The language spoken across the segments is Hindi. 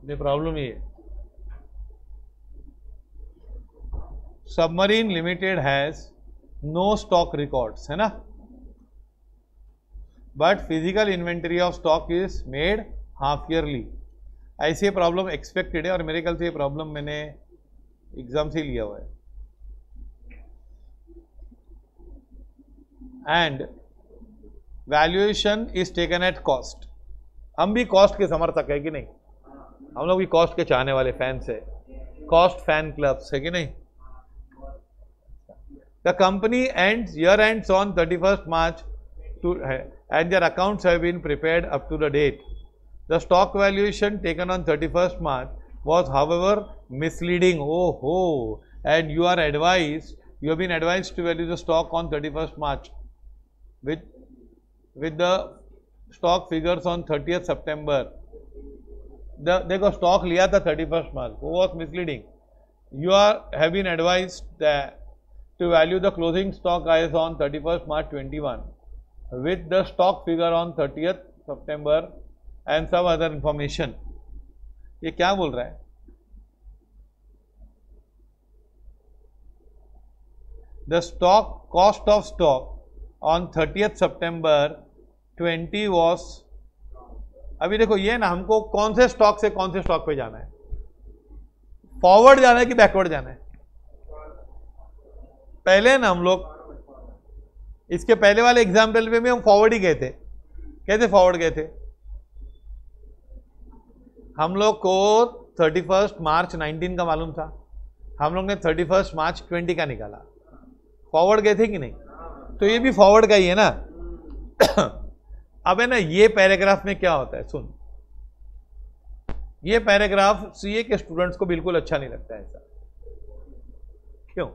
ये प्रॉब्लम ये submarine limited has no stock records, है ना, but physical inventory of stock is made half yearly. ऐसी प्रॉब्लम एक्सपेक्टेड है और मेरे ख्याल से ये प्रॉब्लम मैंने एग्जाम से लिया हुआ है। And valuation is taken at cost. हम भी कॉस्ट के समर्थक है कि नहीं? हम लोग भी कॉस्ट के चाहने वाले फैंस है, कॉस्ट फैन क्लब्स है कि नहीं? The company ends year ends on 31st March and their accounts have been prepared up to the date. The stock valuation taken on 31st March was however misleading. Oh, and you have been advised to value the stock on 31st March with the stock figures on 30th September. देखो स्टॉक लिया था 31st March, वो was misleading. You have been advised that to value the closing stock as on 31st March 21 with the stock figure on 30th September and some other information. ये क्या बोल रहा है? The stock cost of stock on 30th September 20 was, अभी देखो ये ना, हमको कौन से स्टॉक से कौन से स्टॉक पे जाना है? फॉरवर्ड जाना है कि बैकवर्ड जाना है? पहले ना हम लोग इसके पहले वाले एग्जाम्पल में भी हम फॉरवर्ड ही गए थे। कैसे फॉरवर्ड गए थे? हम लोग को 31st March 19 का मालूम था, हम लोग ने 31st March 20 का निकाला, फॉरवर्ड गए थे कि नहीं? तो ये भी फॉरवर्ड का ही है ना। अब है ना, ये पैराग्राफ में क्या होता है, सुन, ये पैराग्राफ सीए के स्टूडेंट्स को बिल्कुल अच्छा नहीं लगता है। ऐसा क्यों?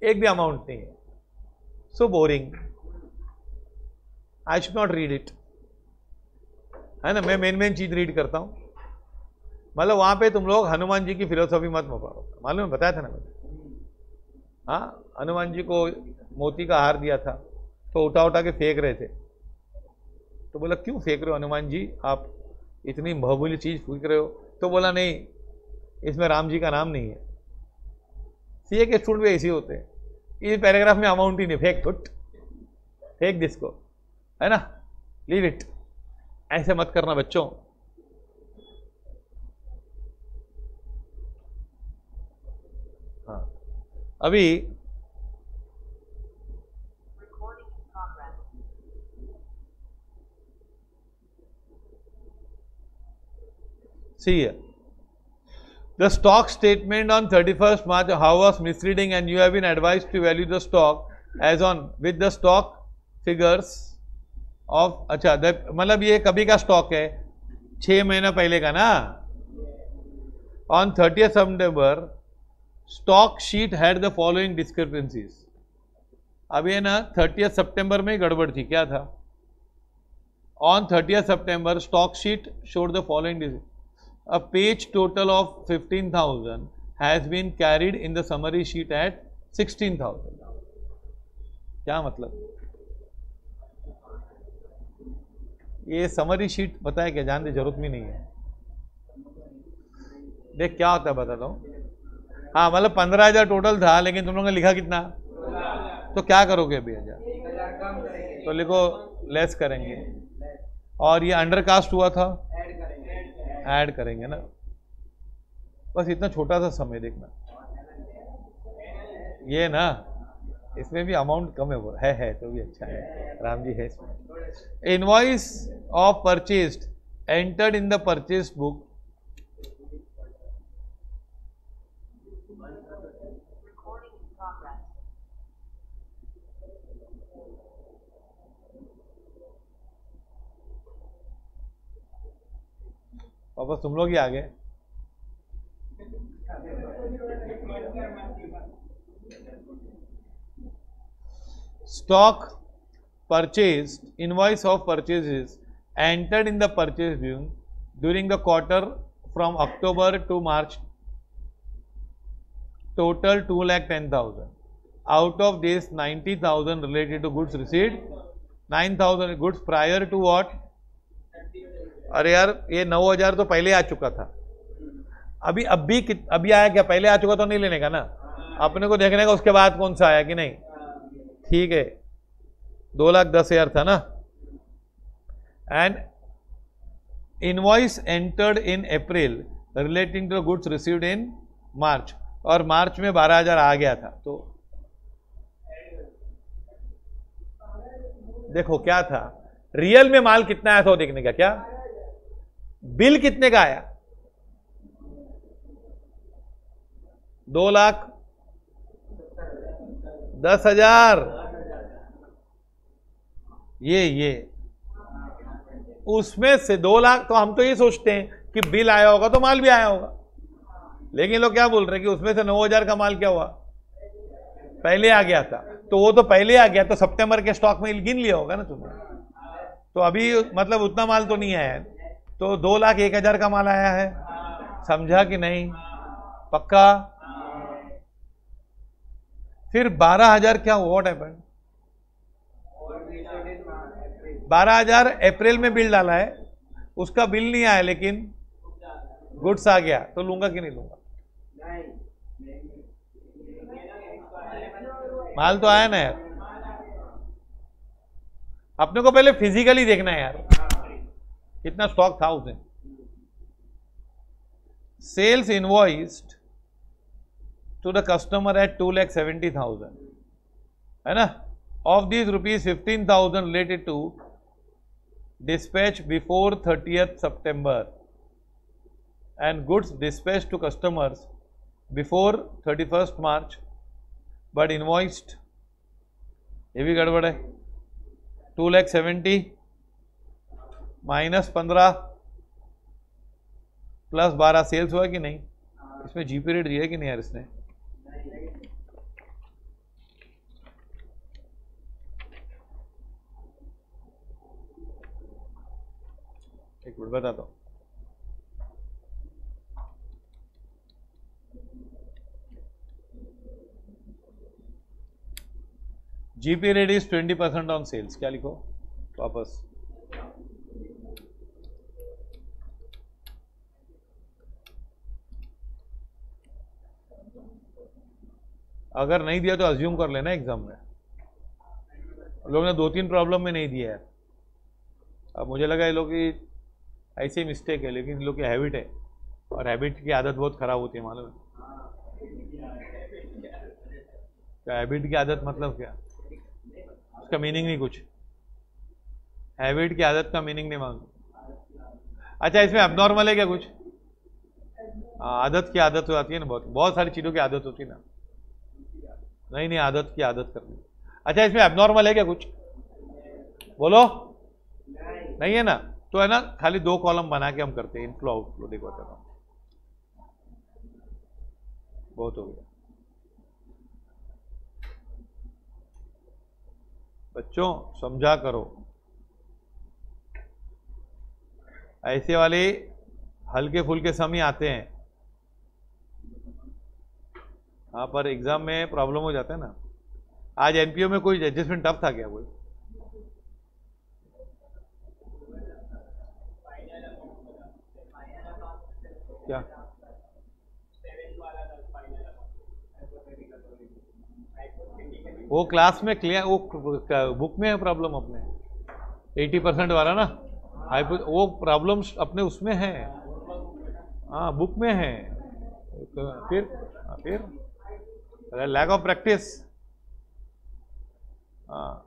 एक भी अमाउंट नहीं है, so boring, I should not read it, है ना। मैं मेन चीज रीड करता हूं, मतलब वहां पे तुम लोग हनुमान जी की फिलोसॉफी मत पढ़ो, मालूम बताया था ना मैंने। हाँ, हनुमान जी को मोती का हार दिया था तो उठा उठा के फेंक रहे थे, तो बोला क्यों फेंक रहे हो हनुमान जी, आप इतनी बहुमूल्य चीज फेंक रहे हो? तो बोला नहीं, इसमें राम जी का नाम नहीं है। सीए के स्टूडेंट भी ऐसे होते हैं, इस पैराग्राफ में अमाउंट ही नहीं, फेंक दिसको, है ना, लीव इट। ऐसे मत करना बच्चों। हाँ, अभी see here, the stock statement on 31st March how was misleading and you have been advised to value the stock as on with the stock figures of, अच्छा मतलब ये कभी का स्टॉक है, 6 महीना पहले का ना। on 30th September stock sheet had the following discrepancies. अब ये ना 30th September में गड़बड़ थी, क्या था? on 30th September stock sheet showed the following discrepancies. A page total of 15,000 has been carried in the summary sheet at 16,000. क्या मतलब? ये समरी शीट पता है क्या? जानते, जरूरत भी नहीं है। देख क्या होता है, बताता हूँ। हाँ, मतलब 15,000 टोटल था, लेकिन तुम लोगों ने लिखा कितना? तो क्या करोगे अभी? 1,000 तो लिखो लेस करेंगे, और ये अंडरकास्ट हुआ था, ऐड करेंगे ना। बस इतना छोटा सा समय देखना, ये ना, इसमें भी अमाउंट कम है तो भी अच्छा है, राम जी है इसमें। Invoice of purchased entered in the purchase book, वापस तुम लोग ही आ गए। Stock purchase, invoice of purchases entered in the purchase during the quarter from October to March, total 2,10,000. Out of this 90,000 related to goods received, 9,000 goods prior to what? अरे यार, ये 9,000 तो पहले आ चुका था, अभी आया क्या? पहले आ चुका तो नहीं लेने का ना, अपने को देखने का उसके बाद कौन सा आया कि नहीं। ठीक है, 2,10,000 था ना। And invoice entered in April relating to goods received in March, और मार्च में 12,000 आ गया था। तो देखो क्या था, रियल में माल कितना आया था वो देखने का। क्या बिल कितने का आया? 2,10,000। ये उसमें से 2 लाख, तो हम तो ये सोचते हैं कि बिल आया होगा तो माल भी आया होगा, लेकिन लोग क्या बोल रहे हैं कि उसमें से 9,000 का माल क्या हुआ? पहले आ गया था। तो वो तो पहले आ गया, तो सितंबर के स्टॉक में गिन लिया होगा ना तुमने। तो अभी मतलब उतना माल तो नहीं आया है, तो 2,01,000 का माल आया है। समझा कि नहीं? पक्का? फिर 12,000 क्या हुआ? What happened? 12,000 अप्रैल में बिल डाला है, उसका बिल नहीं आया लेकिन गुड्स आ गया, तो लूंगा कि नहीं लूंगा? माल तो आया ना यार। अपने को पहले फिजिकली देखना है यार, कितना स्टॉक था उसने। Sales invoiced to the customer at 2,70,000 है ना। Of these ₹15,000 related to dispatch before 30th September and goods dispatched to customers before 31st March but invoiced, ये भी गड़बड़ है। 2,70,000 माइनस 15 प्लस 12 सेल्स हुआ कि नहीं? इसमें जीपी रेट दिया है कि नहीं यार इसने? एक मिनट बताता हूं। GP rate is 20% on sales. क्या लिखो वापस? अगर नहीं दिया तो अज्यूम कर लेना एग्जाम में। लोगों ने 2-3 प्रॉब्लम में नहीं दिया है। अब मुझे लगा ये लोग की ऐसे ही मिस्टेक है, लेकिन लोग की हैबिट है, और हैबिट की आदत बहुत खराब होती है, मालूम है? क्या हैबिट की आदत मतलब क्या? उसका मीनिंग नहीं कुछ। हैबिट की आदत का मीनिंग नहीं मालूम। अच्छा, इसमें अबनॉर्मल है क्या कुछ? आदत की आदत हो जाती है ना, बहुत सारी चीजों की आदत होती है ना। नहीं, आदत की आदत करनी। अच्छा, इसमें अबनॉर्मल है क्या कुछ? बोलो। नहीं है ना, तो है ना, खाली 2 कॉलम बना के हम करते हैं, इनफ्लो आउटफ्लो। देखो बताता हूं, बहुत हो गया बच्चों, समझा करो। ऐसे वाले हल्के फुल्के सम ही आते हैं, हाँ, पर एग्जाम में प्रॉब्लम हो जाता है ना। आज एनपीओ में कोई एडजस्टमेंट टफ था क्या? कोई क्या? वो क्लास में क्लियर, वो बुक में है प्रॉब्लम अपने 80% वाला ना। वो प्रॉब्लम्स अपने उसमें है, हाँ, बुक में है। तो फिर लैक ऑफ प्रैक्टिस। हाँ,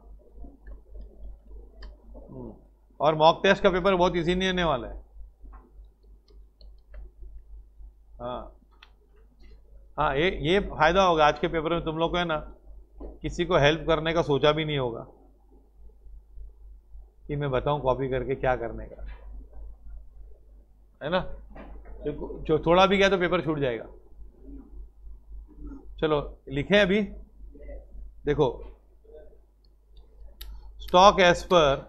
और मॉक टेस्ट का पेपर बहुत इजी नहीं होने वाला है। हाँ हाँ, ये फायदा होगा आज के पेपर में तुम लोग को, है ना, किसी को हेल्प करने का सोचा भी नहीं होगा कि मैं बताऊं कॉपी करके क्या करने का, है ना। जो थोड़ा भी गया तो पेपर छूट जाएगा। चलो लिखें अभी। देखो, stock as per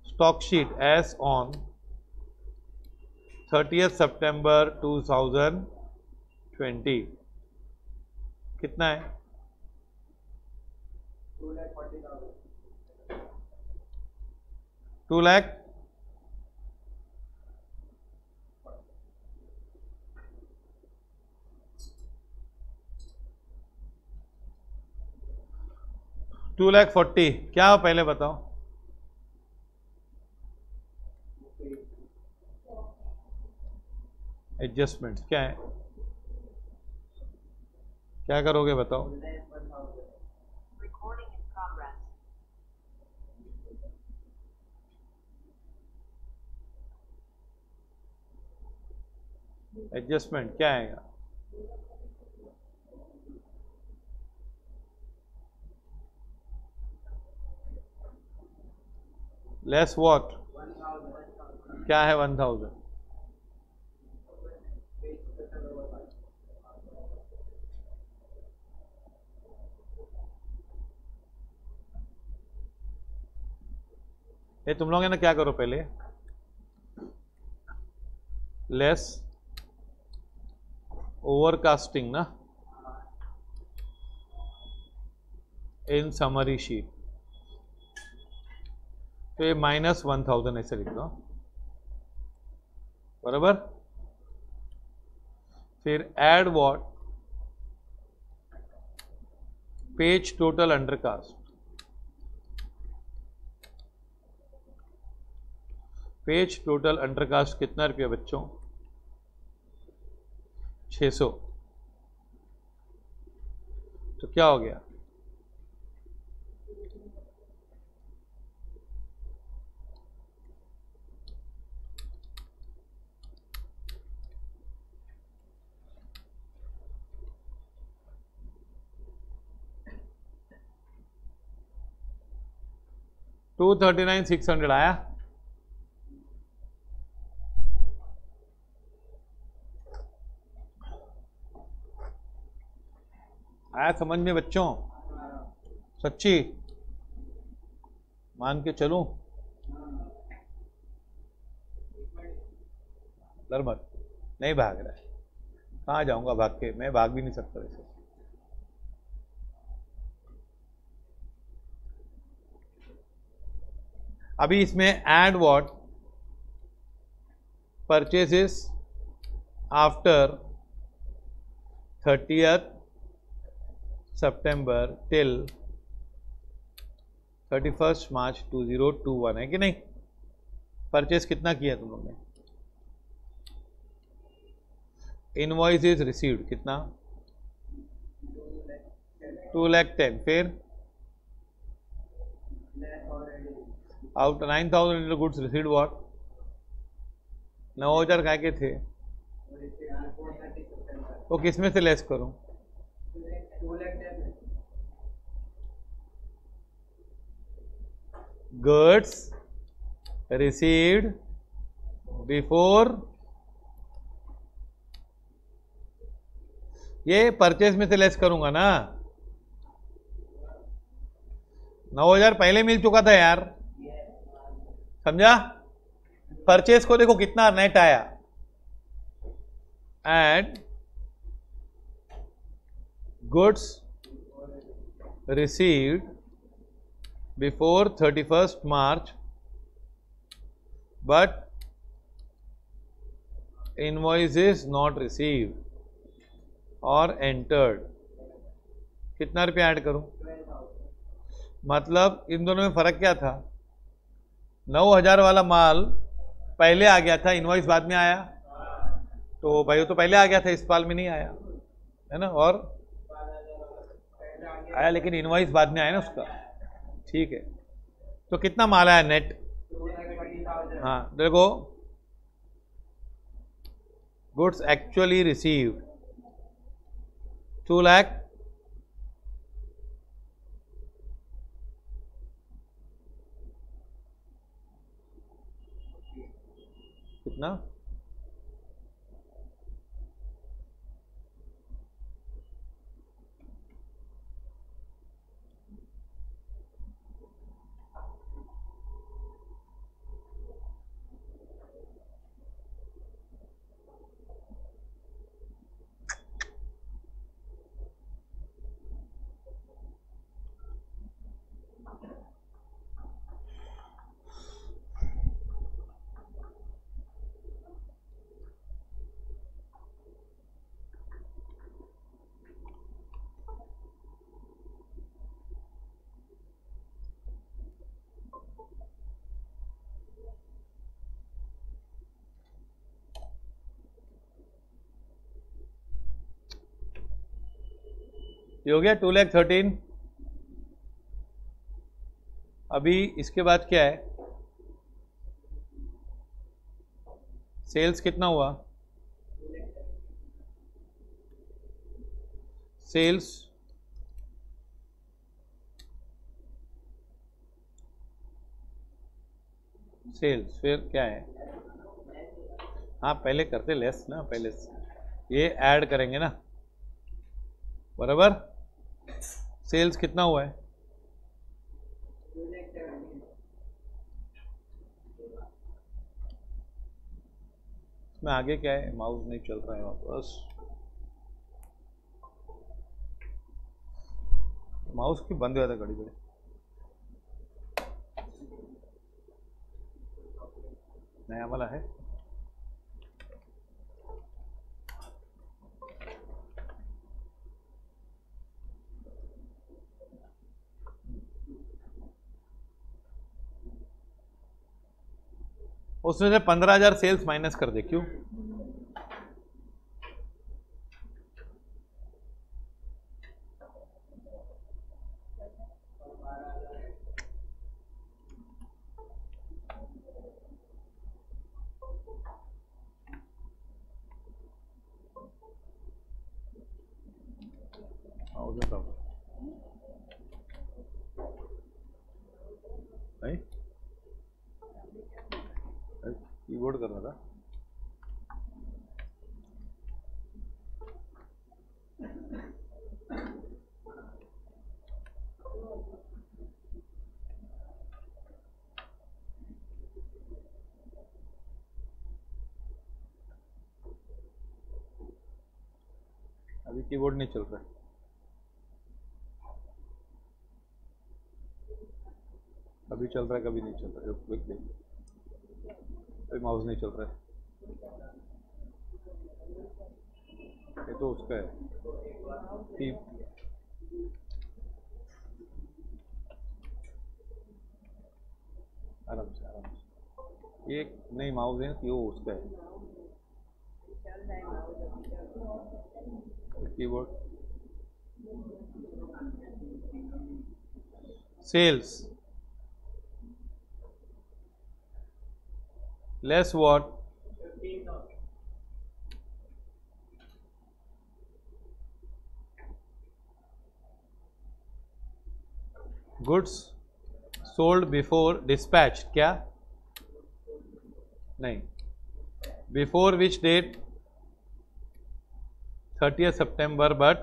stock sheet as on 30th September 2020 कितना है? 2 लाख 2,40,000 क्या हो पहले बताओ। एडजस्टमेंट क्या है, क्या करोगे बताओ। एडजस्टमेंट क्या आएगा, लेस व्हाट, क्या है 1000, ये तुम लोग है ना, क्या करो पहले, लेस ओवरकास्टिंग ना इन समरी शीट, तो ये -1000 ऐसे लिख दो बराबर। फिर add what, page total undercast, page total undercast कितना रुपया बच्चों, 600। तो क्या हो गया, $239,600 आया। आया समझ में बच्चों, सच्ची मान के चलूं, डर मत, नहीं भाग रहा है, कहाँ जाऊंगा भाग के, मैं भाग भी नहीं सकता वैसे। अभी इसमें add what, purchases after 30th September till 31st March 2021 है कि नहीं, परचेस कितना किया तुम लोग ने, इनवॉइस इज रिसीव्ड कितना 2,10,000, फिर out 9,000 into goods received what, 9,000 काय के थे, तो किसमें से लेस करूं, गुड्स रिसीव्ड बिफोर, ये परचेस में से लेस करूंगा ना, 9,000 पहले मिल चुका था यार, समझा। परचेस को देखो कितना नेट आया, and goods received before 31st March but invoice is not received और entered, कितना रुपया ऐड करूं, मतलब इन दोनों में फर्क क्या था, 9,000 वाला माल पहले आ गया था, इनवॉइस बाद में आया, तो भाई वो तो पहले आ गया था, इस साल में नहीं आया है ना, और आया लेकिन इनवॉइस बाद में आया ना उसका, ठीक है। तो कितना माल आया नेट, हाँ देखो, गुड्स एक्चुअली रिसीव्ड 2 लाख, कितना, ये हो गया 2,13,000। अभी इसके बाद क्या है, सेल्स कितना हुआ, सेल्स फिर क्या है, हाँ पहले करते लेस ना, पहले ये ऐड करेंगे ना, बराबर। सेल्स कितना हुआ है, इसमें आगे क्या है, माउस नहीं चल रहा है वापस, माउस की बंद हो जाता है घड़ी घड़ी। नया वाला है, उसमें से 15,000 सेल्स माइनस कर दे, क्यों, नहीं कीबोर्ड कर रहा था। अभी कीबोर्ड नहीं चल रहा है, कभी चल रहा है कभी नहीं चल रहा है, अभी माउस नहीं चल रहा है, ये तो उसका है आराम से आराम से, ये नहीं माउस है कि वो उसका है keyboard. Sales less what, goods sold before dispatch, क्या नहीं, before which date 30th September, but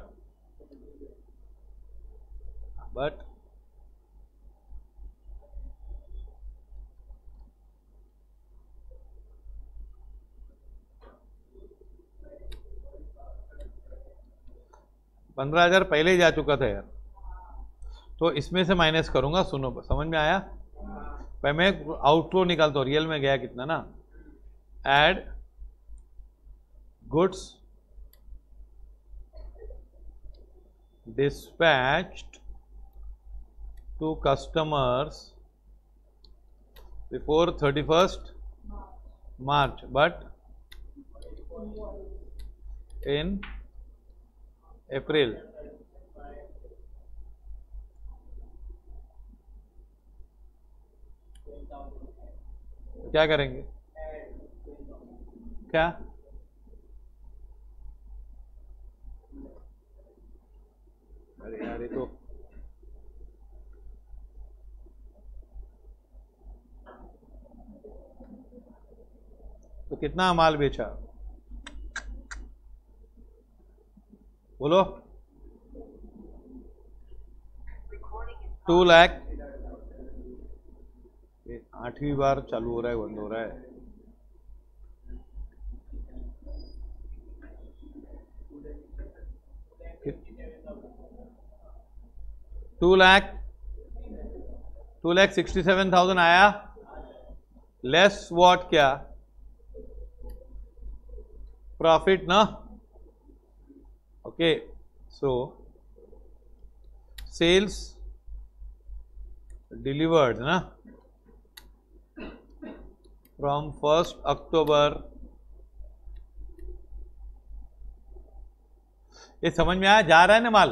15,000 पहले ही जा चुका था यार, तो इसमें से माइनस करूंगा, सुनो समझ में आया, पहले मैं आउटफ्लो निकालता हूँ, रियल में गया कितना ना, add goods dispatched to customers before 31st March, but in April क्या करेंगे, क्या अरे यार ये तो कितना माल बेचा, बोलो 2 लाख, 8वीं बार चालू हो रहा है बंद हो रहा है, 2,67,000 आया, लेस व्हाट, क्या प्रॉफिट ना, ओके, सो सेल्स डिलीवर्ड ना फ्रॉम 1st October, ये समझ में आया, जा रहा है ना माल,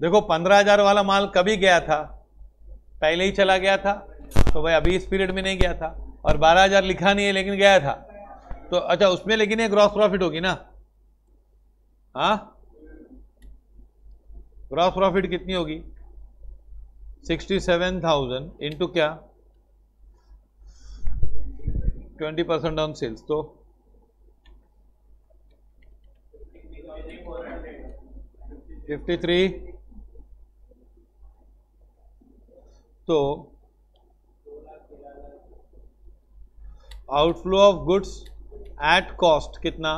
देखो 15,000 वाला माल कभी गया था, पहले ही चला गया था, तो भाई अभी इस पीरियड में नहीं गया था। और 12,000 लिखा नहीं है लेकिन गया था, तो अच्छा उसमें लेकिन ये ग्रॉस प्रॉफिट होगी ना। हाँ, ग्रॉस प्रॉफिट कितनी होगी? 67,000 इंटू क्या 20% ऑन सेल्स, तो 53। तो outflow of goods at cost कितना?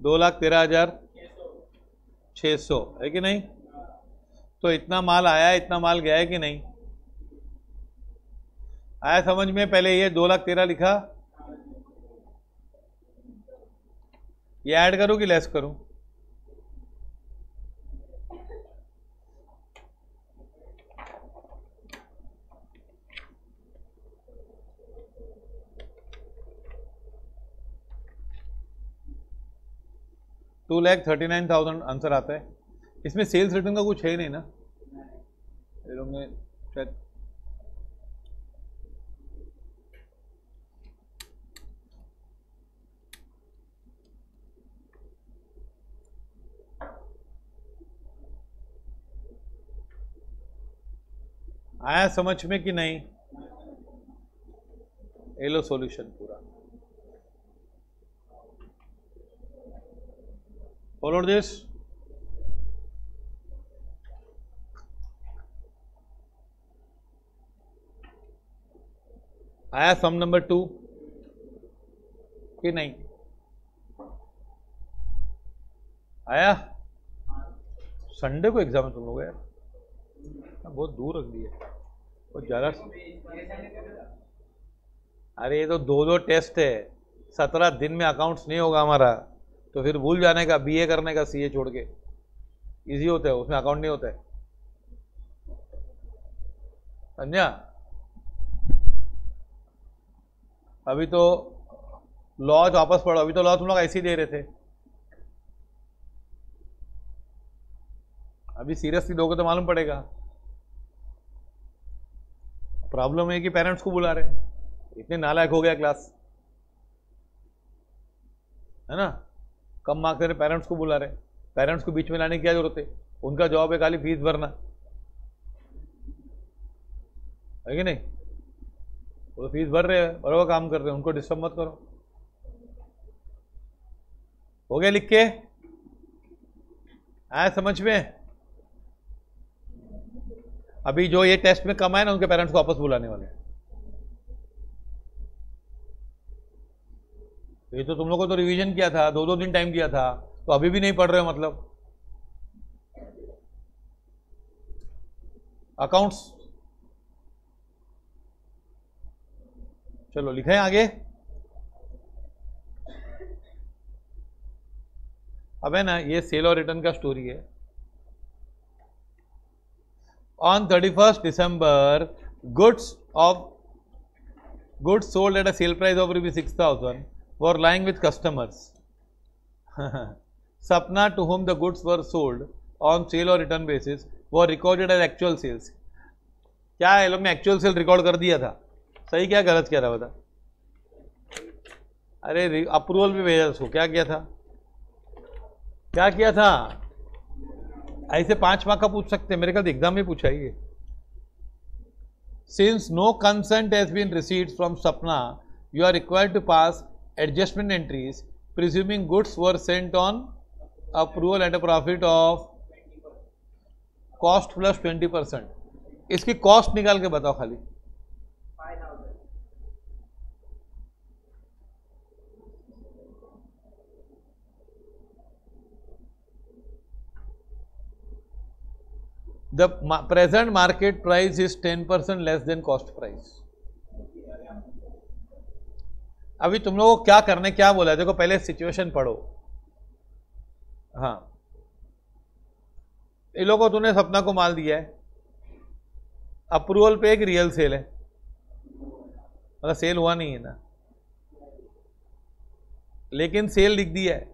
2,13,600 है कि नहीं? तो इतना माल आया, इतना माल गया है कि नहीं आया समझ में? पहले ये 2,13,000 लिखा, ये ऐड करूं कि लेस करूं? $2,39,000 आंसर आता है। इसमें सेल्स रिटर्न का कुछ है ही नहीं ना, ये लोग ने शायद आया समझ में कि नहीं? ये लो सॉल्यूशन पूरा, फॉलो दिस। आया सम नंबर 2 कि नहीं आया? संडे को एग्जाम है तुम लोग यार, बहुत दूर रख दिए, बहुत ज्यादा। अरे ये तो 2 टेस्ट है, 17 दिन में अकाउंट्स नहीं होगा हमारा, तो फिर भूल जाने का, बीए करने का सीए छोड़ के। इजी होता है, उसमें अकाउंट नहीं होता है, समझा? अभी तो लॉ वापस पढ़ो, अभी तो लॉ तुम लोग ऐसे ही दे रहे थे, अभी सीरियसली दोगे तो मालूम पड़ेगा। प्रॉब्लम है कि पेरेंट्स को बुला रहे, इतने नालायक हो गया क्लास, है ना? कम मार्क्स दे रहे, पेरेंट्स को बुला रहे। पेरेंट्स को बीच में लाने की क्या जरूरत है? उनका जॉब है खाली फीस भरना, है कि नहीं? वो तो फीस भर रहे हैं, बराबर काम कर रहे हैं, उनको डिस्टर्ब मत करो। हो गया लिख के? आया समझ में? अभी जो ये टेस्ट में कम आए ना, उनके पेरेंट्स को वापस बुलाने वाले हैं। ये तो तुम लोग को तो रिवीजन किया था, 2-2 दिन टाइम दिया था, तो अभी भी नहीं पढ़ रहे हो मतलब? अकाउंट्स चलो लिखें आगे। अब है ना, ये सेल और रिटर्न का स्टोरी है। On 31st December, goods sold at a sale price of ₹6,000 were lying with customers. Sapna, to whom the goods were sold on sale or return basis, were recorded as actual sales. क्या ये लोग ने एक्चुअल सेल रिकॉर्ड कर दिया था? सही क्या गलत किया था बता? अरे अप्रूवल पे भेजा उसको, क्या किया था? क्या किया था? ऐसे 5 मार्क का पूछ सकते हैं, मेरे ख्याल एग्जाम में पूछा ही है। Since no consent has been received from Sapna, you are required to pass adjustment entries presuming goods were sent on approval at a profit of cost plus 20%। इसकी कॉस्ट निकाल के बताओ खाली। The present market price is 10% less than cost price. अभी तुम लोगों को क्या करने, क्या बोला है? देखो पहले सिचुएशन पढ़ो। हाँ, इन लोगों को तूने सपना को माल दिया है, अप्रूवल पे एक रियल सेल है, मतलब सेल हुआ नहीं है ना, लेकिन सेल लिख दिया है।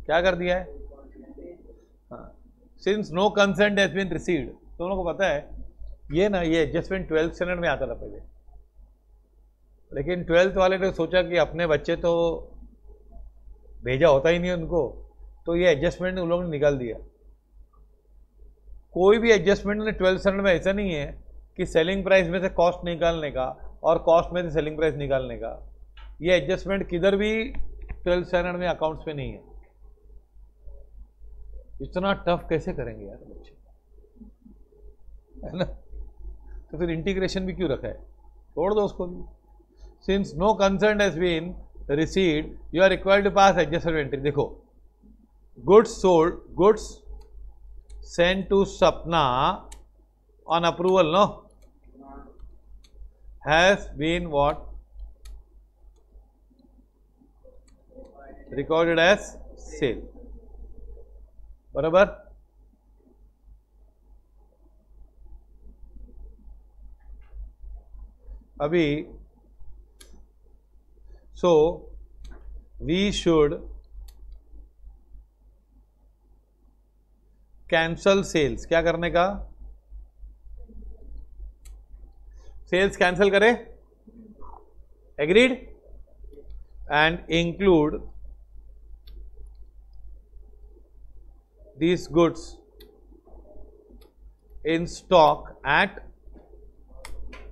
क्या कर दिया है? हाँ, since no consent has been received, तुम लोगों को पता है ये ना, ये एडजस्टमेंट 12th स्टैंडर्ड में आता था पहले, लेकिन 12th वाले ने सोचा कि अपने बच्चे तो भेजा होता ही नहीं उनको, तो ये एडजस्टमेंट उन लोगों ने निकाल दिया। कोई भी एडजस्टमेंट उन्हें 12th स्टैंडर्ड में ऐसा नहीं है कि सेलिंग प्राइस में से कॉस्ट निकालने का और कॉस्ट में से सेलिंग प्राइस निकालने का। ये एडजस्टमेंट किधर भी 12th स्टैंडर्ड में अकाउंट्स पे नहीं है। इतना टफ कैसे करेंगे यार बच्चे, है ना? तो फिर इंटीग्रेशन भी क्यों रखा है, छोड़ दो उसको भी। Since no concern has been received you are required to pass adjusted entry. देखो, goods sold, goods sent to Sapna on approval, no, has been what? Recorded as sale. बराबर? अभी so we should cancel sales. क्या करने का? सेल्स कैंसल करे, agreed, and include these goods in stock at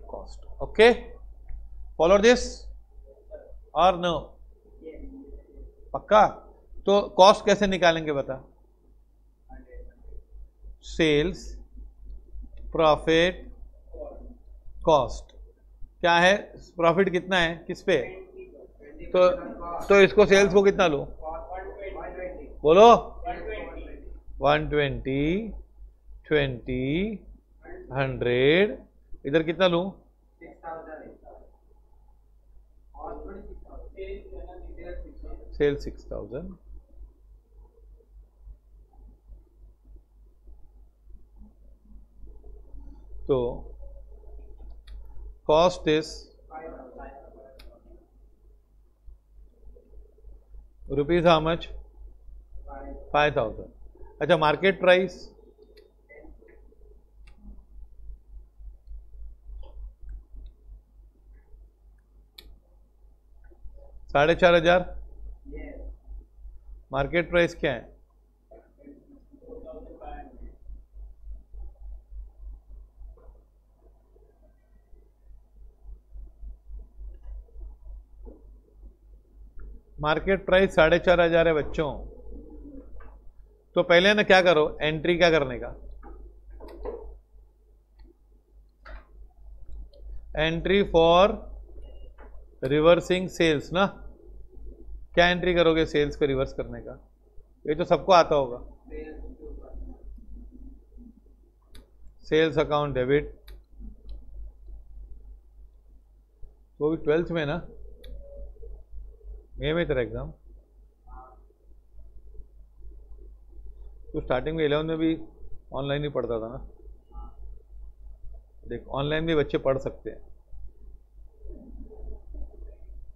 cost. Okay, follow this or no? पक्का? तो कॉस्ट कैसे निकालेंगे बता? Sales, profit, cost. क्या है प्रॉफिट, कितना है किस पे? तो इसको सेल्स को कितना लो, बोलो? 120, 20, 100, इधर कितना लूं? सेल 6000, तो cost is rupees how much? 5000। अच्छा, मार्केट प्राइस 4500। मार्केट प्राइस क्या है? मार्केट प्राइस 4500 है बच्चों। तो पहले ना क्या करो, एंट्री क्या करने का? एंट्री फॉर रिवर्सिंग सेल्स ना। क्या एंट्री करोगे सेल्स को रिवर्स करने का? ये तो सबको आता होगा। सेल्स अकाउंट डेबिट, वो भी 12th में ना, मई में तेरा एग्जाम। तो स्टार्टिंग में 11th में भी ऑनलाइन ही पढ़ता था ना। देख, ऑनलाइन भी बच्चे पढ़ सकते हैं।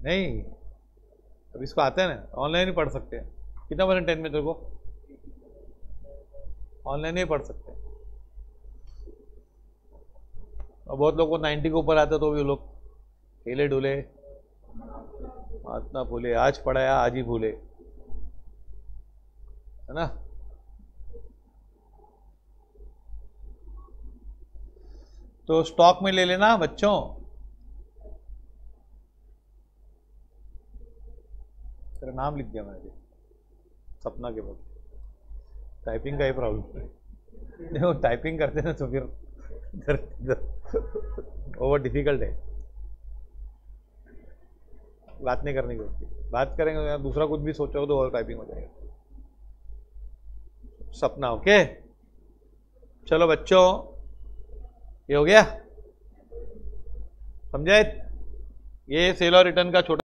नहीं, अब इसको आता है ना, ऑनलाइन ही पढ़ सकते हैं। कितना परसेंट 10 में तेरे को? ऑनलाइन ही पढ़ सकते हैं। और बहुत लोगों को 90 के ऊपर आता तो भी लोग खेले डुले, इतना भूले, आज पढ़ाया आज ही भूले, है ना? तो स्टॉक में ले लेना बच्चों। तेरा नाम लिख दिया मैंने सपना के बाद। टाइपिंग का ही प्रॉब्लम है, वो टाइपिंग करते ना तो फिर ओवर डिफिकल्ट है, बात नहीं करनी होती। बात करेंगे दूसरा कुछ भी सोचो तो और टाइपिंग हो जाएगा। सपना, ओके। चलो बच्चों, ये हो गया, समझे? ये सेल और रिटर्न का छोटा